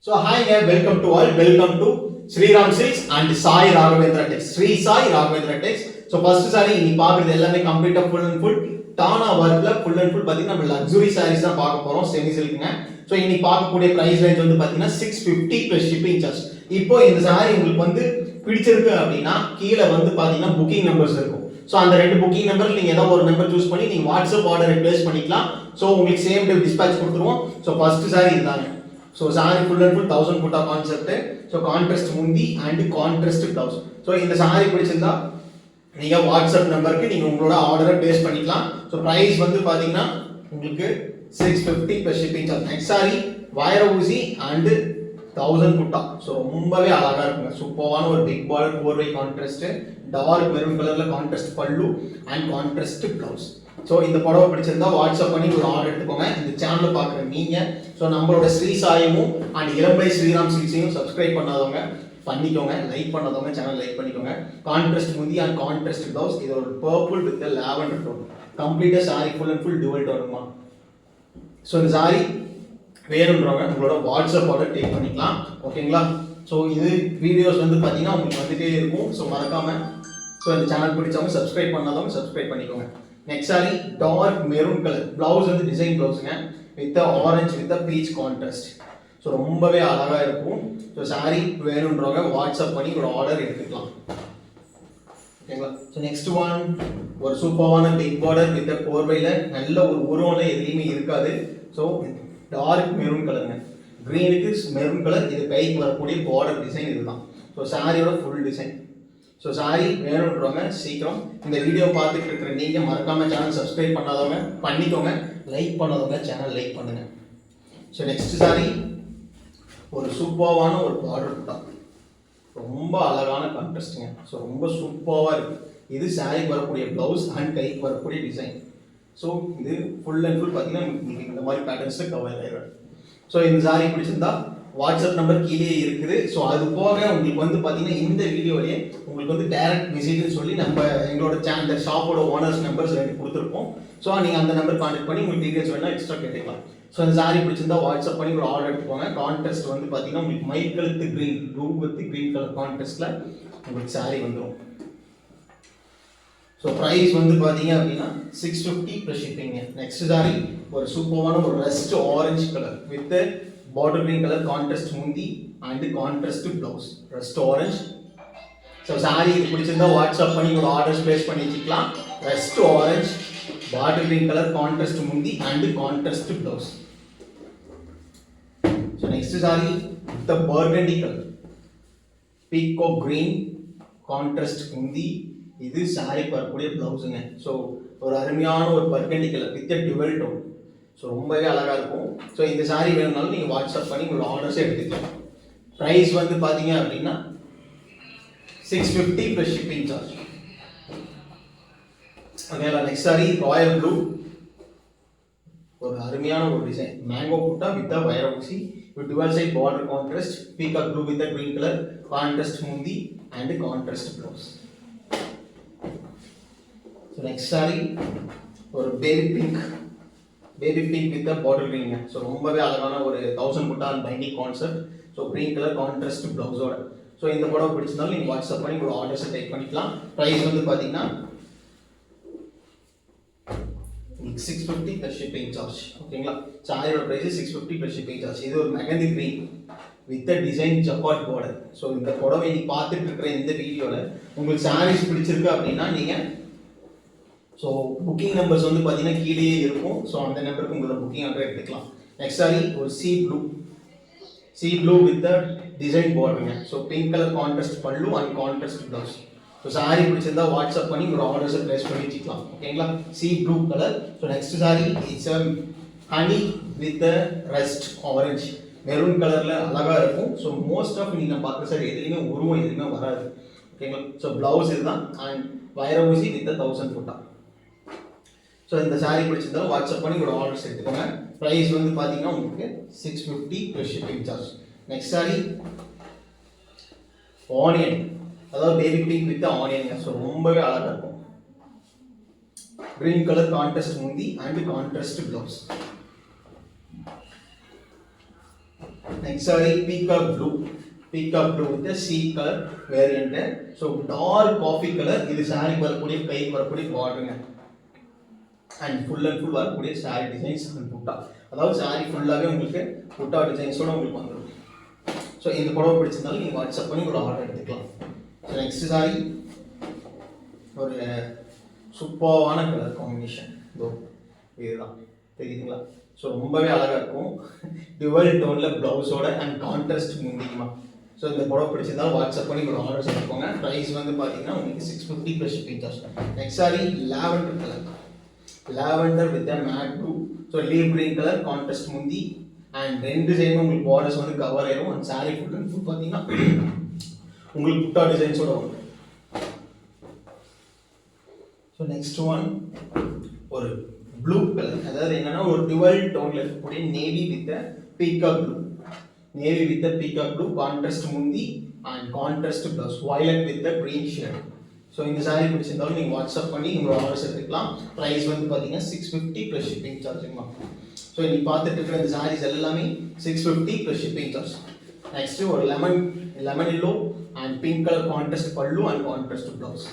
So hi here, welcome to all. Welcome to Sriram Silks and Sai Raghavendra Text. Sri Sai Raghavendra Text. So first saree நீ பாக்குறது எல்லாமே கம்ப்ளீட்டா full and full Danah வர்க்ல full and full பாத்தீங்கன்னா நம்ம luxury sarees தான் பார்க்க போறோம் semi சில்க்ங்க. So இன்னைக்கு பார்க்கக்கூடிய பிரைஸ் ரேஞ்ச் வந்து பாத்தீங்கன்னா 650 plus shipping charge. இப்போ இந்த saree உங்களுக்கு வந்து பிடிச்சிருக்கு அப்படினா கீழ வந்து பாத்தீங்கன்னா புக்கிங் நம்பர்ஸ் இருக்கும். சோ அந்த ரெண்டு புக்கிங் நம்பர்ல நீங்க ஏதாவது ஒரு நம்பர் சூஸ் பண்ணி நீங்க வாட்ஸ்அப் ஆர்டர் பிளேஸ் பண்ணிக்கலாம். சோ உங்களுக்கு சேம் டே டிஸ்பாட்ச் கொடுத்துருவோம். சோ ஃபர்ஸ்ட் saree இதுதாங்க. So saree full and full 1000 putta concept. So contrast mundi and contrast blouse. So இந்த saree பிடிச்சிருந்தா நீங்க WhatsApp நம்பருக்கு நீங்க உங்களோட ஆர்டரை பிளேஸ் பண்ணிக்கலாம். So price வந்து பாத்தீங்கன்னா உங்களுக்கு 650 plus shipping charge. Next saree wire ஊசி and 1000 putta. So ரொம்பவே அழகா இருக்குங்க. சூப்பரான ஒரு big border 4-way contrast, dark maroon கலர்ல contrast பல்லு and contrast blouse. சோ இந்த புடவை பிடிச்சிருந்தா வாட்ஸ்அப் பண்ணி ஒரு ஆர்டர் எடுத்துக்கோங்க. இந்த சேனலை பார்க்குற நீங்க சோ நம்மளோட ஸ்ரீ சாயமும் அண்ட் இளம்பை ஸ்ரீராம் சில்க்ஸையும் சப்ஸ்கிரைப் பண்ணாதவங்க பண்ணிக்கோங்க, லைக் பண்ணாதவங்க சேனல் லைக் பண்ணிக்கோங்க. கான்ட்ராஸ்ட் முந்தி அண்ட் கான்ட்ராஸ்ட் பிளவுஸ், இது ஒரு பர்பிள் வித் லாவெண்டர் டோன், கம்ப்ளீட்டா saree full and full dual டோனுமா. சோ இந்த சாரி வேணும்ன்றவங்க உங்களோட வாட்ஸ்அப் ஆர்டர் டேக் பண்ணிக்கலாம், ஓகேங்களா. சோ இது வீடியோஸ் வந்து பாத்தீங்கன்னா உங்களுக்கு வந்துட்டே இருக்கும். சோ மறக்காம சோ இந்த சேனல் பிடிச்சவங்க சப்ஸ்கிரைப் பண்ணாதவங்க சப்ஸ்கிரைப் பண்ணிக்கோங்க. Next saree dark maroon color, blouse வந்து டிசைன் ப்ளவுஸ்ங்க with the orange with the peach contrast. So ரொம்பவே அழகா இருக்கும். ஸோ saree வேணும்ன்றவங்க வாட்ஸ்அப் பண்ணி ஒரு ஆர்டர் எடுத்துக்கலாம், ஓகேங்களா. ஸோ நெக்ஸ்ட் ஒன் ஒரு சூப்பரான பிக் பார்டர் வித் போர்வையில் நல்ல ஒரு உருவம் எதுலையுமே இருக்காது. ஸோ டார்க் மெரூன் கலருங்க, கிரீனுக்கு மெரூன் கலர், இது கைக்கு வரக்கூடிய பார்டர் டிசைன் இதுதான். ஸோ சாரியோட ஃபுல் டிசைன். ஸோ சாரி வேணுன்றவங்க சீக்கிரம் இந்த வீடியோ பார்த்துட்டு இருக்கிற நீங்கள் மறக்காம சேனல் சப்ஸ்கிரைப் பண்ணாதவங்க பண்ணிக்கோங்க, லைக் பண்ணாதவங்க சேனல் லைக் பண்ணுங்க. ஸோ நெக்ஸ்ட் சாரி ஒரு சூப்பரான ஒரு பார்டர் புட்டா, ரொம்ப அழகான கான்ட்ராஸ்ட்டுங்க. ஸோ ரொம்ப சூப்பராக இருக்கு. இது சாரிக்கு வரக்கூடிய ப்ளவுஸ் அண்ட் கைக்கு வரக்கூடிய டிசைன். ஸோ இது ஃபுல் அண்ட் ஃபுல் பார்த்தீங்கன்னா உங்களுக்கு இந்த மாதிரி பேட்டர்ன்ஸில் கவர் ஆகிடும். ஸோ இந்த சாரி பிடிச்சிருந்தா வாட்ஸ்அப் நம்பர் கீழே இருக்குது. ஸோ அது போக உங்களுக்கு வந்து பார்த்தீங்கன்னா இந்த வீடியோலேயே உங்களுக்கு வந்து டைரக்ட் விசிட்னு சொல்லி நம்ம எங்களோட சேனல் ஷாப்போட ஓனர்ஸ் நம்பர்ஸ் ரெண்டு கொடுத்துருப்போம். ஸோ நீங்கள் அந்த நம்பர் கான்டெக்ட் பண்ணி உங்களுக்கு டீடைல்ஸ் வேணால் எக்ஸ்ட்ரா கேட்டுக்கலாம். ஸோ அந்த சாரி பிடிச்சிருந்தா வாட்ஸ்அப் பண்ணி ஒரு ஆர்டர் எடுத்துக்கோங்க. கான்டெஸ்ட் வந்து பார்த்தீங்கன்னா உங்களுக்கு மைட் கலத்து green, blue with green colour கான்டெஸ்ட்டில் உங்களுக்கு சாரி வந்துடும். ஸோ ப்ரைஸ் வந்து பார்த்தீங்க அப்படின்னா 650 ப்ளஸ் ஷிப்பிங்க. நெக்ஸ்ட் சாரி ஒரு சூப்பரான ஒரு rust orange colour with border green color contrast mundi and contrast blouse, rust orange. So saree இது பிடிச்சிருந்தா வாட்ஸ்அப் பண்ணி உங்க ஆர்டர்ஸ் பிளேஸ் பண்ணி வச்சுக்கலாம். rust orange, border green color contrast mundi and contrast blouse. So next saree the burgundy color, peacock green contrast mundi, இது saree வரக்கூடிய பிளவுஸ்ங்க. So ஒரு அருமையான ஒரு burgundy color with a dual tone. So ரொம்பவே அழகாக இருக்கும். ஸோ இந்த சாரீ வேணும்னாலும் நீங்கள் வாட்ஸ்அப் பண்ணி உங்களோட ஆர்டர்ஸை எடுத்துக்கலாம். ப்ரைஸ் வந்து பார்த்தீங்க அப்படின்னா 650 ப்ளஸ் ஷிப்பிங் சார்ஜ், ஓகேங்களா. நெக்ஸ்ட் சாரீ ராயல் ப்ளூ, ஒரு அருமையான ஒரு டிசைன், மேங்கோ புட்டா வித் வயர ஊசி with dual side border contrast, peacock blue with green colour contrast முந்தி and contrast blouse. So next saree ஒரு baby pink with bottle green. So ரொம்பவே அழகான ஒரு 1000 butta binding concept. So green colour contrast பிளவுஸோட. So இந்த புடவை பிடிச்சிருந்தாலும் நீங்கள் வாட்ஸ்அப் பண்ணி ஒரு ஆர்டர்ஸை டைப் பண்ணிக்கலாம். ப்ரைஸ் வந்து பார்த்தீங்கன்னா 650 ப்ளஸ் ஷிப்பிங் சார்ஜ், ஓகேங்களா. சாரியோட ப்ரைஸ் 650 ப்ளஸ் ஷிப்பிங் சார்ஜ். இது ஒரு மெகந்தி கிரீன் வித் டிசைன் ஜப்பாட் பார்டர். ஸோ இந்த புடவை நீ பார்த்துட்டு இருக்கிற இந்த வீடியோவில் உங்களுக்கு சாரீஸ் பிடிச்சிருக்கு அப்படின்னா நீங்கள் ஸோ புக்கிங் நம்பர்ஸ் வந்து பார்த்தீங்கன்னா கீழேயே இருக்கும். ஸோ அந்த நம்பருக்கு உங்களோட புக்கிங் ஆர்டர் எடுத்துக்கலாம். நெக்ஸ்ட் சாரி ஒரு சி ப்ளூ வித் டிசைன் பார்டருங்க. So pink colour contrast pallu and contrast blouse. So saree பிடிச்சிருந்தா வாட்ஸ்அப் பண்ணி உங்களோட ஆர்டர்ஸை ப்ளேஸ் பண்ணி வச்சுக்கலாம், ஓகேங்களா. Sea blue colour. So next saree it's honey with rust orange, maroon கலரில் அழகாக இருக்கும். ஸோ மோஸ்ட் ஆஃப் நீங்கள் பார்க்குற சார் எதுலையுமே உருவம் எதுவுமே வராது, ஓகேங்களா. ஸோ ப்ளவுஸ் இதுதான் அண்ட் வைர ஊசி வித் 1000 புட்டா. ஸோ இந்த சாரீ பிடிச்சிருந்தாலும் வாட்ஸ்அப் பண்ணி உங்களோட ஆர்டர்ஸ் எடுத்துக்கோங்க. ப்ரைஸ் வந்து பார்த்தீங்கன்னா உங்களுக்கு 650 plus shipping charge. Next saree onion, அதாவது baby pink with onion. So ரொம்பவே அழகாக இருக்கும். கிரீன் கலர் கான்ட்ராஸ்ட் முந்தி and contrast blouse. Next saree peacock blue. Peacock blue with the sea color variant. So dark coffee color. இது saree வரக்கூடிய கை வரக்கூடிய borderங்க. And full வரக்கூடிய saree designs and புட்டா. அதாவது saree ஃபுல்லாவே உங்களுக்கு புட்டா டிசைன்ஸோட உங்களுக்கு வந்துரும். ஸோ இந்த புடவை பிடிச்சிருந்தாலும் நீங்கள் வாட்ஸ்அப் பண்ணி ஒரு ஆர்டர் எடுத்துக்கலாம். ஸோ நெக்ஸ்ட் சாரி ஒரு சூப்பரான கலர் காம்பினேஷன். இதோ இதுதான் தெரியுதுங்களா? ஸோ ரொம்பவே அழகாக இருக்கும். டுவல் டோனில் ப்ளவுஸோட அண்ட் கான்ட்ராஸ்ட் முந்திக்குமா. ஸோ இந்த புடவை பிடிச்சிருந்தாலும் வாட்ஸ்அப் பண்ணி ஒரு ஆர்டர்ஸ் எடுத்துக்கோங்க. ப்ரைஸ் வந்து பார்த்தீங்கன்னா உங்களுக்கு 650 plus shipping charge. Next saree lavender colour. Lavender with matte blue. So leaf green colour contrast முந்தி அண்ட் ரெண்டு சைடும் உங்களுக்கு பார்டர்ஸ் வந்து கவர் ஆயிடும். And saree full and full பார்த்தீங்கன்னா உங்களுக்கு புட்டா டிசைன்ஸோட வரும். ஸோ நெக்ஸ்ட் ஒன் ஒரு ப்ளூ கலர், அதாவது என்னன்னா ஒரு டுவல் டோன்ல இருக்கக்கூடிய navy with peacock blue. Navy with peacock blue contrast முந்தி and contrast blouse violet with green shade. So இந்த சாரி பிடிச்சிருந்தாலும் நீங்கள் வாட்ஸ்அப் பண்ணி உங்களோட ஆர்டர்ஸ் எடுத்துக்கலாம். ப்ரைஸ் வந்து பார்த்தீங்கன்னா 650 ப்ளஸ் ஷிப்பிங் சார்ஜுங்கம்மா. ஸோ இன்னைக்கு பார்த்துட்டு இருக்கிற இந்த சாரீஸ் எல்லாமே 650 ப்ளஸ் ஷிப்பிங் சார்ஜ். நெக்ஸ்ட் ஒரு lemon yellow and pink colour contrast pallu and contrast blouse.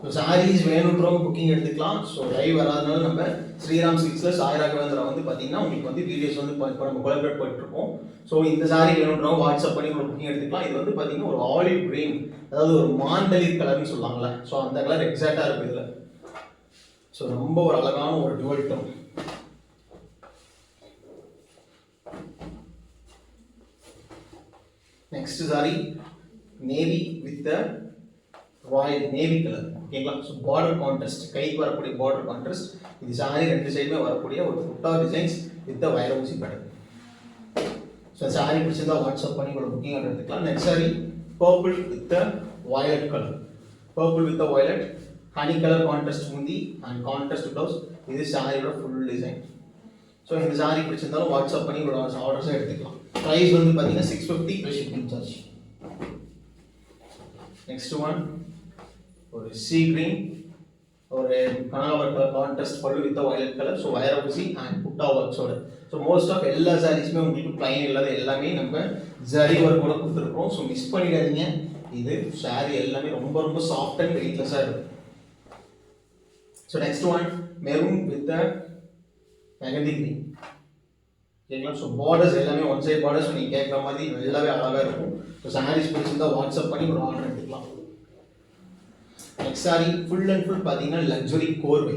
So sarees வேணுன்றவங்க புக்கிங் எடுத்துக்கலாம். ஸோ லைவ் வராதனால நம்ம ஸ்ரீராம் சில்க்ஸில் சாய் ராகவேந்திரா வந்து பார்த்தீங்கன்னா உங்களுக்கு வந்து வீடியோஸ் வந்து இப்போ நம்ம கொலாபரேட் பண்ணிட்டு இருக்கோம். ஸோ இந்த சாரீ வேணுன்றவங்க வாட்ஸ்அப் பண்ணி ஒரு புக்கிங் எடுத்துக்கலாம். இது வந்து பார்த்தீங்கன்னா ஒரு ஆலிவ் கிரீன், அதாவது ஒரு மாந்தளிர் கலர்னு சொல்லுவாங்கல்ல. ஸோ அந்த கலர் எக்ஸாக்டாக இருக்குது இதில். ஸோ ரொம்ப ஒரு அழகான ஒரு dual tone. Next sari navy with royal navy colour. ஓகேங்களா? ஸோ பார்டர் கான்ட்ராஸ்ட், கைக்கு வரக்கூடிய பார்டர் கான்ட்ராஸ்ட். இது சாரி ரெண்டு சைடுமே வரக்கூடிய ஒரு புட்டா டிசைன்ஸ் வித் வயர ஊசி பேட்டர்ன். ஸோ சாரி பிடிச்சிருந்தா வாட்ஸ்அப் பண்ணி கூட புக்கிங் ஆர்டர் எடுத்துக்கலாம். Next sorry purple with violet colour. Purple with violet honey colour contrast முந்தி அண்ட் கான்ட்ராஸ்ட் ப்ளவுஸ். இது சாரியோட ஃபுல் டிசைன். ஸோ இந்த சாரி பிடிச்சிருந்தாலும் வாட்ஸ்அப் பண்ணி உங்களோட ஆர்டர்ஸை எடுத்துக்கலாம். ப்ரைஸ் வந்து பார்த்தீங்கன்னா 650 plus shipping charge. Next one ஒரு சி கிரீன், ஒரு கனகாவர் கலர் கான்ட்ராஸ்ட் பல்லு வித் வயலட் கலர். ஸோ வயர ஊசி அண்ட் புட்டா ஒர்க்ஸோட. ஸோ மோஸ்ட் ஆஃப் எல்லா சாரீஸுமே உங்களுக்கு பிளைன் இல்லாத எல்லாமே நம்ம ஜரி ஒர்க்கோட கொடுத்துருக்கோம். ஸோ மிஸ் பண்ணிடாதீங்க. இது சாரி எல்லாமே ரொம்ப ரொம்ப சாஃப்ட் அண்ட் வெயிட்லெஸ்ஸாக இருக்கும். So next one maroon with mehndi green. ஓகேங்களா? ஸோ பார்டர்ஸ் எல்லாமே ஒன் சைட் பார்டர்ஸ் நீங்கள் கேட்குற மாதிரி நல்லாவே அழகாக இருக்கும். ஸோ சாரீஸ் பிடிச்சிருந்தா வாட்ஸ்அப் பண்ணி ஒரு ஆர்டர் எடுத்துக்கலாம். Next sorry full and full பார்த்தீங்கன்னா லக்ஸுரி கோர்வை.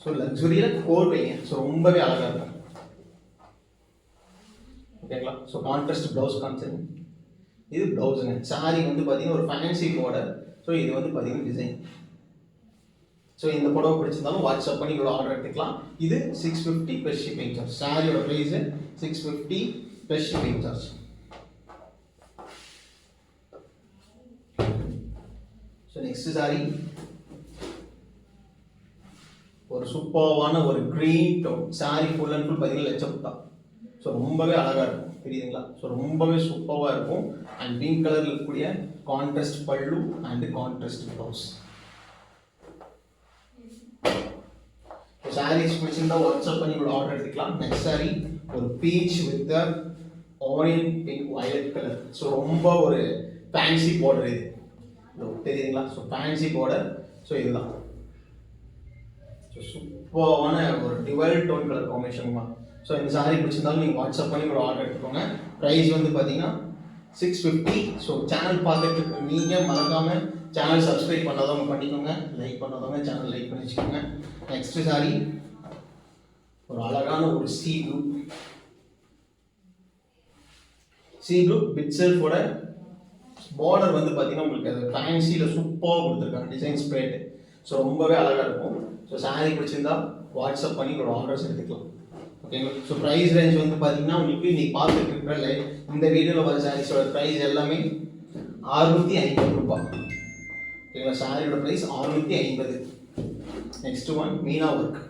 ஸோ லக்ஸுரியில் கோர்வைங்க. ஸோ ரொம்பவே அழகாக இருக்கும். ஓகேங்களா? So contrast blouse concept. இது ப்ளவுஸுங்க. சாரி வந்து பார்த்தீங்கன்னா ஒரு ஃபேன்சி பார்டர். ஸோ இது வந்து பார்த்தீங்கன்னா டிசைன். ஸோ இந்த புடவை பிடிச்சிருந்தாலும் வாட்ஸ்அப் பண்ணி இவ்வளோ ஆர்டர் எடுத்துக்கலாம். இது 650 ப்ளஸ் ஷிப்பிங் சார்ஜ். சாரியோட price 650 plus shipping charge. So next sorry ஒரு சூப்பர்வான ஒரு green tone. Sari full and full பார்த்தீங்கன்னா லட்சப்புட்டா. ஸோ ரொம்பவே அழகாக இருக்கும். தெரியுதுங்களா? ஸோ ரொம்பவே சூப்பராக இருக்கும். அண்ட் பிங்க் கலரில் இருக்கக்கூடிய contrast pallu and contrast blouse. Saris பிடிச்சிருந்தா வாட்ஸ்அப் பண்ணி கூட ஆர்டர் எடுத்துக்கலாம். நெக்ஸ்ட் சாரி ஒரு beach with onion pink violet colour. So ரொம்ப ஒரு ஃபேன்சி பார்டர் இது. தெரியுதுங்களா? So fancy border. ஸோ இதுதான் ஸோ சூப்பரான ஒரு டுவல் டோன் கலர் காம்பினேஷனுமா. ஸோ இந்த சாரி பிடிச்சிருந்தாலும் நீங்கள் வாட்ஸ்அப் பண்ணி ஒரு ஆர்டர் எடுத்துக்கோங்க. ப்ரைஸ் வந்து பார்த்தீங்கன்னா 650. ஸோ சேனல் பார்த்துட்டு நீங்கள் மறக்காமல் சேனல் சப்ஸ்கிரைப் பண்ணாதவங்க பண்ணிக்கோங்க, லைக் பண்ணாதவங்க சேனல் லைக் பண்ணி வச்சுக்கோங்க. நெக்ஸ்ட் சாரி ஒரு அழகான ஒரு சீ ப்ளூ. சீ ப்ளூ பிட் செல்ஃபோட பார்டர் வந்து பார்த்தீங்கன்னா உங்களுக்கு அது ஃபேன்சியில் சூப்பராக கொடுத்துருக்காங்க டிசைன் ஸ்ப்ரேட். ஸோ ரொம்பவே அழகாக இருக்கும். ஸோ சாரி பிடிச்சிருந்தா வாட்ஸ்அப் பண்ணி உங்களோட ஆர்டர்ஸ் எடுத்துக்கலாம். ஓகேங்களா? ஸோ ப்ரைஸ் ரேஞ்ச் வந்து பார்த்தீங்கன்னா உங்களுக்கு இன்னைக்கு பார்த்துட்டு இருக்கிற இந்த வீடியோவில் வர சாரீஸோட ப்ரைஸ் எல்லாமே 650 ரூபாய். ஓகேங்களா? சாரியோட price 650. Next one meena work.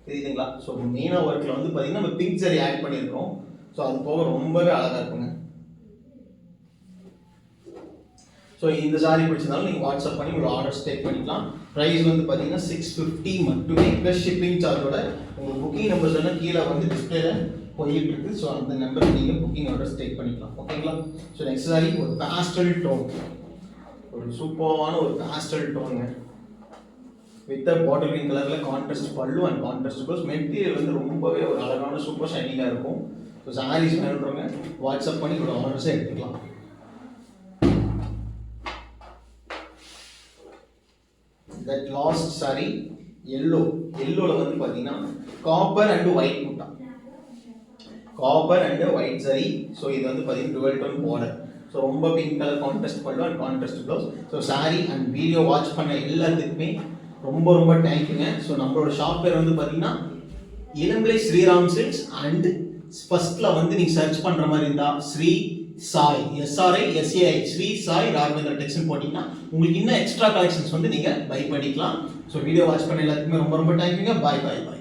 தெரியுதுங்களா? ஸோ மீனா ஒர்க்கில் வந்து பார்த்தீங்கன்னா நம்ம பிங்க் ஜரி ஆட் பண்ணியிருக்கோம். ஸோ அது போக ரொம்பவே அழகாக இருக்குங்க. ஸோ இந்த சாரி பிடிச்சதாலும் நீங்கள் வாட்ஸ்அப் பண்ணி உங்களோட ஆர்டர்ஸ் டேக் பண்ணிக்கலாம். ப்ரைஸ் வந்து பார்த்தீங்கன்னா 650 மட்டுமே ப்ளஸ் ஷிப்பிங் சார்ஜோட. உங்கள் புக்கிங் நம்பர்ஸ் எல்லாம் கீழே வந்து டிஸ்பிளேல போயிட்டு இருக்கு. ஸோ அந்த நம்பருக்கு நீங்கள் புக்கிங் ஆர்டர்ஸ் டேக் பண்ணிக்கலாம். ஓகேங்களா? ஸோ நெக்ஸ்ட் சாரி ஒரு பேஸ்டல் டோன், ஒரு சூப்பரான ஒரு பேஸ்டல் டோனுங்க வித் பாட்டில் கிரீன் கலரில் contrast pallu and contrast blouse. Material வந்து ரொம்பவே ஒரு அழகான சூப்பர் ஷைனிங்காக இருக்கும். ஸோ சாரீஸ் வேணுன்றவங்க வாட்ஸ்அப் பண்ணி இவ்வளோ ஆர்டர்ஸை எடுத்துக்கலாம். தட் லாஸ்ட் சாரி எல்லோவில் வந்து பார்த்தீங்கன்னா காப்பர் அண்ட் ஒயிட் புட்டா, copper and white sorry. So இது வந்து பார்த்தீங்கன்னா டுவெல் டோன் பார்டர். ஸோ ரொம்ப pink colour contrast pallu and contrast blouse. So sorry and video watch பண்ண எல்லாத்துக்குமே ரொம்ப ரொம்ப தேங்க்யூங்க. ஸோ நம்மளோட ஷாப் பேர் வந்து பார்த்தீங்கன்னா இளம்பிள்ளை ஸ்ரீராம் சில்க்ஸ் அண்ட் ஃபர்ஸ்ட்டில் வந்து நீங்கள் சர்ச் பண்ணுற மாதிரி இருந்தால் ஸ்ரீ சாய் SRI ஸ்ரீ சாய் ராகவேந்திரா டெக்ஸ்னு போட்டிங்கன்னா உங்களுக்கு இன்னும் எக்ஸ்ட்ரா கலெக்ஷன்ஸ் வந்து நீங்கள் பை பண்ணிக்கலாம். ஸோ வீடியோ வாட்ச் பண்ண எல்லாத்துக்குமே ரொம்ப ரொம்ப தேங்க்யூங்க. பாய் பாய் பாய்.